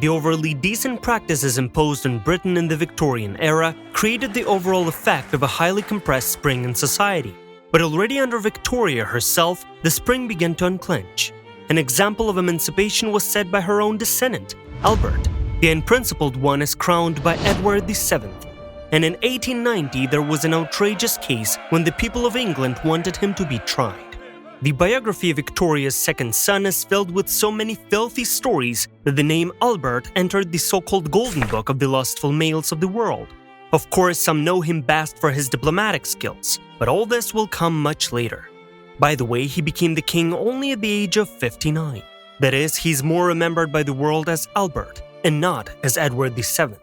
the overly decent practices imposed on Britain in the Victorian era created the overall effect of a highly compressed spring in society. But already under Victoria herself, the spring began to unclench. An example of emancipation was set by her own descendant, Albert. The unprincipled one is crowned by Edward VII. And in 1890 there was an outrageous case when the people of England wanted him to be tried. The biography of Victoria's second son is filled with so many filthy stories that the name Albert entered the so-called Golden Book of the lustful males of the world. Of course, some know him best for his diplomatic skills, but all this will come much later. By the way, he became the king only at the age of 59. That is, he's more remembered by the world as Albert, and not as Edward VII.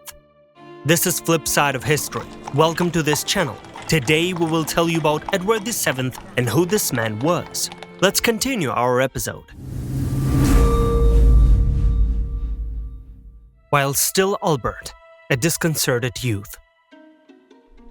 This is Flip Side of History. Welcome to this channel. Today we will tell you about Edward VII and who this man was. Let's continue our episode. While still Albert, a disconcerted youth.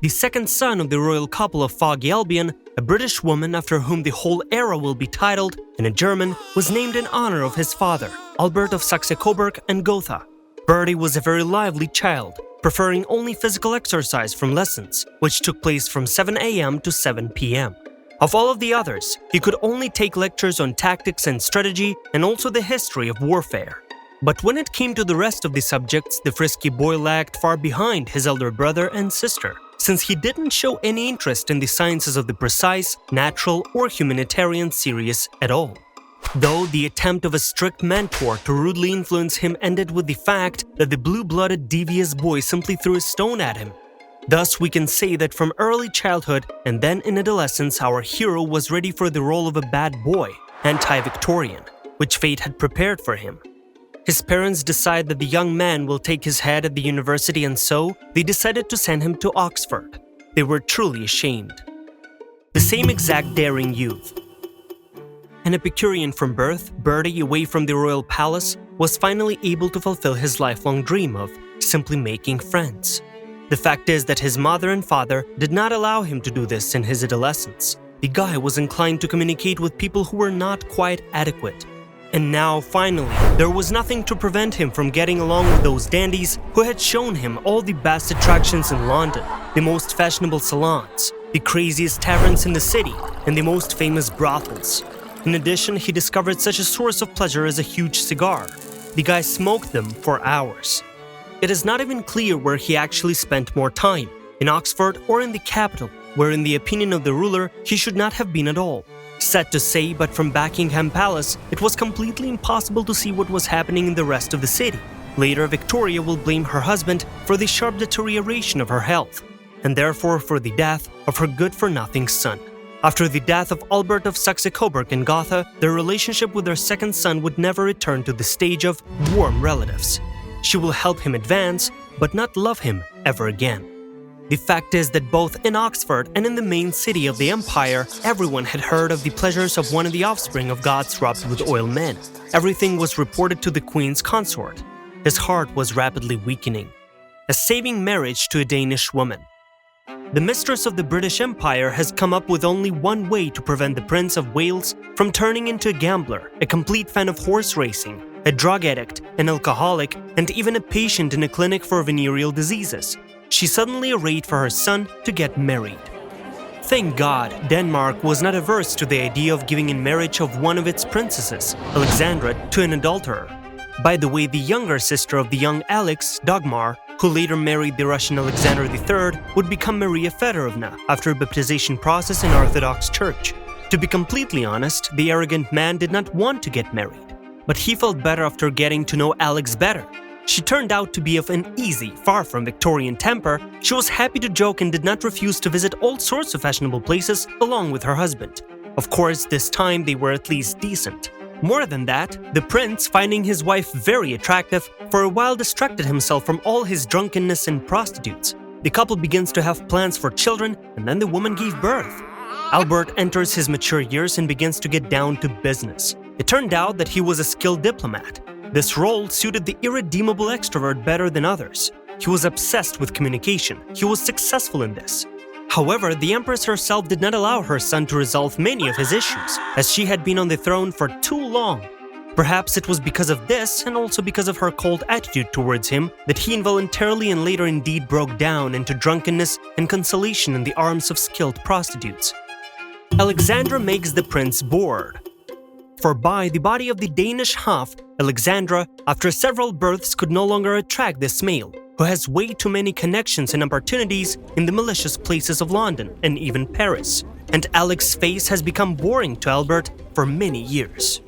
The second son of the royal couple of Foggy Albion, a British woman after whom the whole era will be titled, and a German, was named in honor of his father, Albert of Saxe-Coburg and Gotha. Bertie was a very lively child, preferring only physical exercise from lessons, which took place from 7 a.m. to 7 p.m. Of all of the others, he could only take lectures on tactics and strategy and also the history of warfare. But when it came to the rest of the subjects, the frisky boy lagged far behind his elder brother and sister, since he didn't show any interest in the sciences of the precise, natural, or humanitarian series at all. Though the attempt of a strict mentor to rudely influence him ended with the fact that the blue-blooded devious boy simply threw a stone at him. Thus, we can say that from early childhood and then in adolescence, our hero was ready for the role of a bad boy, anti-Victorian, which fate had prepared for him. His parents decide that the young man will take his head at the university, and so they decided to send him to Oxford. They were truly ashamed. The same exact daring youth. An Epicurean from birth, Bertie, away from the royal palace, was finally able to fulfill his lifelong dream of simply making friends. The fact is that his mother and father did not allow him to do this in his adolescence. The guy was inclined to communicate with people who were not quite adequate. And now, finally, there was nothing to prevent him from getting along with those dandies who had shown him all the best attractions in London, the most fashionable salons, the craziest taverns in the city, and the most famous brothels. In addition, he discovered such a source of pleasure as a huge cigar. The guy smoked them for hours. It is not even clear where he actually spent more time, in Oxford or in the capital, where in the opinion of the ruler, he should not have been at all. Sad to say, but from Buckingham Palace, it was completely impossible to see what was happening in the rest of the city. Later, Victoria will blame her husband for the sharp deterioration of her health, and therefore for the death of her good-for-nothing son. After the death of Albert of Saxe-Coburg and Gotha, their relationship with their second son would never return to the stage of warm relatives. She will help him advance, but not love him ever again. The fact is that both in Oxford and in the main city of the empire, everyone had heard of the pleasures of one of the offspring of gods rubbed with oil men. Everything was reported to the queen's consort. His heart was rapidly weakening. A saving marriage to a Danish woman. The mistress of the British Empire has come up with only one way to prevent the Prince of Wales from turning into a gambler, a complete fan of horse racing, a drug addict, an alcoholic, and even a patient in a clinic for venereal diseases. She suddenly arranged for her son to get married. Thank God, Denmark was not averse to the idea of giving in marriage of one of its princesses, Alexandra, to an adulterer. By the way, the younger sister of the young Alex, Dagmar, who later married the Russian Alexander III, would become Maria Fedorovna after a baptization process in Orthodox Church. To be completely honest, the arrogant man did not want to get married, but he felt better after getting to know Alex better. She turned out to be of an easy, far from Victorian temper. She was happy to joke and did not refuse to visit all sorts of fashionable places along with her husband. Of course, this time they were at least decent. More than that, the prince, finding his wife very attractive, for a while distracted himself from all his drunkenness and prostitutes. The couple begins to have plans for children, and then the woman gave birth. Albert enters his mature years and begins to get down to business. It turned out that he was a skilled diplomat. This role suited the irredeemable extrovert better than others. He was obsessed with communication. He was successful in this. However, the Empress herself did not allow her son to resolve many of his issues, as she had been on the throne for too long. Perhaps it was because of this, and also because of her cold attitude towards him, that he involuntarily and later indeed broke down into drunkenness and consolation in the arms of skilled prostitutes. Alexandra makes the prince bored. For by the body of the Danish half, Alexandra, after several births, could no longer attract this male, who has way too many connections and opportunities in the malicious places of London and even Paris, and Alex's face has become boring to Albert for many years.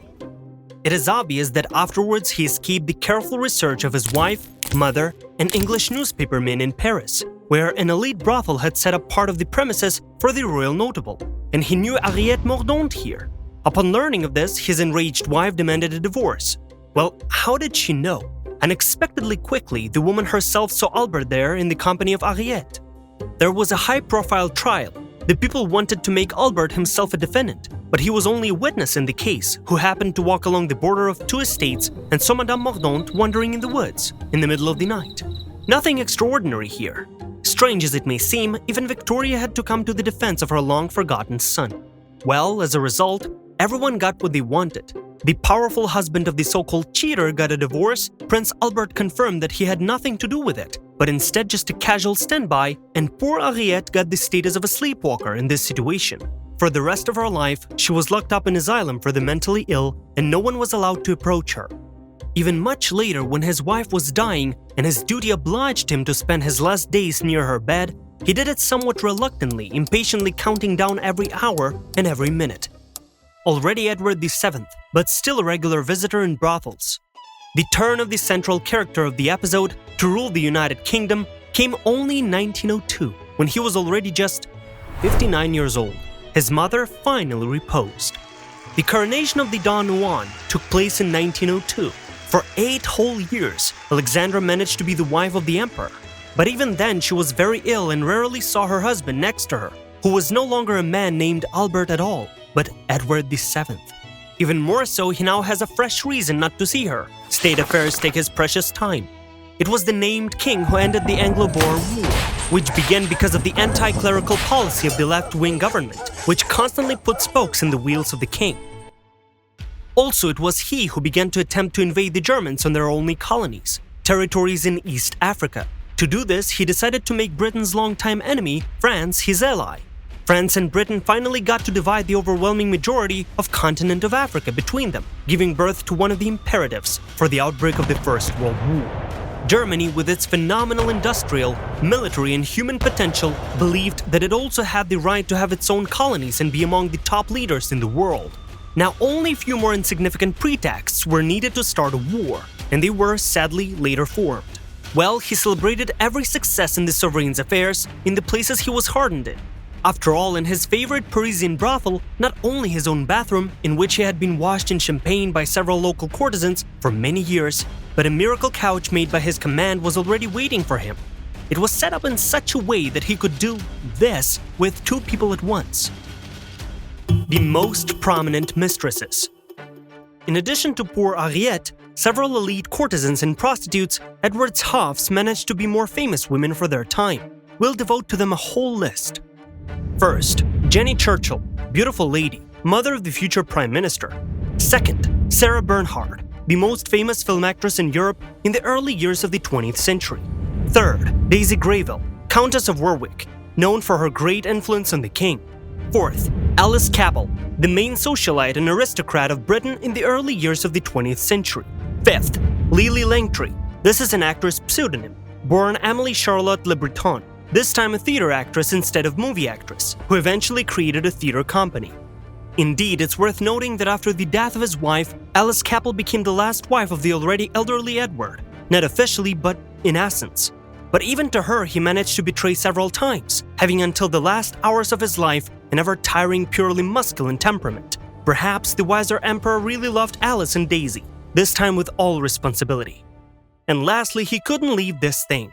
It is obvious that afterwards he escaped the careful research of his wife, mother, and English newspapermen in Paris, where an elite brothel had set up part of the premises for the royal notable, and he knew Henriette Mordaunt here. Upon learning of this, his enraged wife demanded a divorce. Well, how did she know? Unexpectedly quickly, the woman herself saw Albert there in the company of Henriette. There was a high-profile trial. The people wanted to make Albert himself a defendant, but he was only a witness in the case who happened to walk along the border of two estates and saw Madame Mordaunt wandering in the woods in the middle of the night. Nothing extraordinary here. Strange as it may seem, even Victoria had to come to the defense of her long-forgotten son. Well, as a result, everyone got what they wanted. The powerful husband of the so-called cheater got a divorce. Prince Albert confirmed that he had nothing to do with it, but instead just a casual standby, and poor Henriette got the status of a sleepwalker in this situation. For the rest of her life, she was locked up in an asylum for the mentally ill, and no one was allowed to approach her. Even much later, when his wife was dying and his duty obliged him to spend his last days near her bed, he did it somewhat reluctantly, impatiently counting down every hour and every minute. Already Edward VII, but still a regular visitor in brothels. The turn of the central character of the episode to rule the United Kingdom came only in 1902, when he was already just 59 years old. His mother finally reposed. The coronation of the Don Juan took place in 1902. For 8 whole years, Alexandra managed to be the wife of the emperor. But even then, she was very ill and rarely saw her husband next to her, who was no longer a man named Albert at all, but Edward VII. Even more so, he now has a fresh reason not to see her. State affairs take his precious time. It was the named king who ended the Anglo-Boer War, which began because of the anti-clerical policy of the left-wing government, which constantly put spokes in the wheels of the king. Also, it was he who began to attempt to invade the Germans on their only colonies, territories in East Africa. To do this, he decided to make Britain's longtime enemy, France, his ally. France and Britain finally got to divide the overwhelming majority of continent of Africa between them, giving birth to one of the imperatives for the outbreak of the First World War. Germany, with its phenomenal industrial, military, and human potential, believed that it also had the right to have its own colonies and be among the top leaders in the world. Now, only a few more insignificant pretexts were needed to start a war, and they were, sadly, later formed. Well, he celebrated every success in the sovereign's affairs in the places he was hardened in. After all, in his favorite Parisian brothel, not only his own bathroom, in which he had been washed in champagne by several local courtesans for many years, but a miracle couch made by his command was already waiting for him. It was set up in such a way that he could do this with 2 people at once. The most prominent mistresses. In addition to poor Henriette, several elite courtesans and prostitutes, Edward's halves managed to be more famous women for their time. We'll devote to them a whole list. First, Jenny Churchill, beautiful lady, mother of the future Prime Minister. Second, Sarah Bernhardt, the most famous film actress in Europe in the early years of the 20th century. Third, Daisy Greyville, Countess of Warwick, known for her great influence on the king. Fourth, Alice Cabell, the main socialite and aristocrat of Britain in the early years of the 20th century. Fifth, Lily Langtry. This is an actress pseudonym, born Amélie Charlotte Le Breton, this time a theater actress instead of movie actress, who eventually created a theater company. Indeed, it's worth noting that after the death of his wife, Alice Cabell became the last wife of the already elderly Edward, not officially but in essence. But even to her, he managed to betray several times, having until the last hours of his life an ever-tiring, purely masculine temperament. Perhaps the wiser emperor really loved Alice and Daisy, this time with all responsibility. And lastly, he couldn't leave this thing.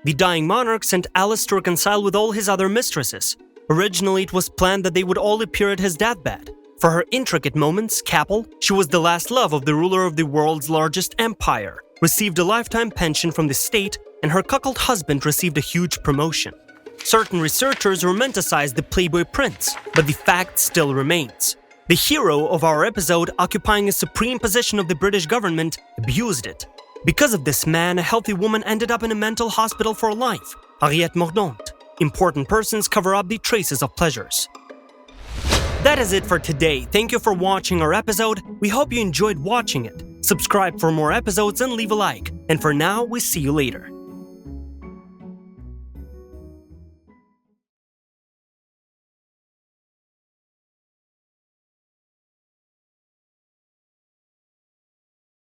The dying monarch sent Alice to reconcile with all his other mistresses. Originally, it was planned that they would all appear at his deathbed. For her intricate moments, Cabell, she was the last love of the ruler of the world's largest empire, received a lifetime pension from the state, and her cuckold husband received a huge promotion. Certain researchers romanticize the playboy prince, but the fact still remains. The hero of our episode, occupying a supreme position of the British government, abused it. Because of this man, a healthy woman ended up in a mental hospital for life, Harriet Mordaunt. Important persons cover up the traces of pleasures. That is it for today. Thank you for watching our episode. We hope you enjoyed watching it. Subscribe for more episodes and leave a like. And for now, we see you later.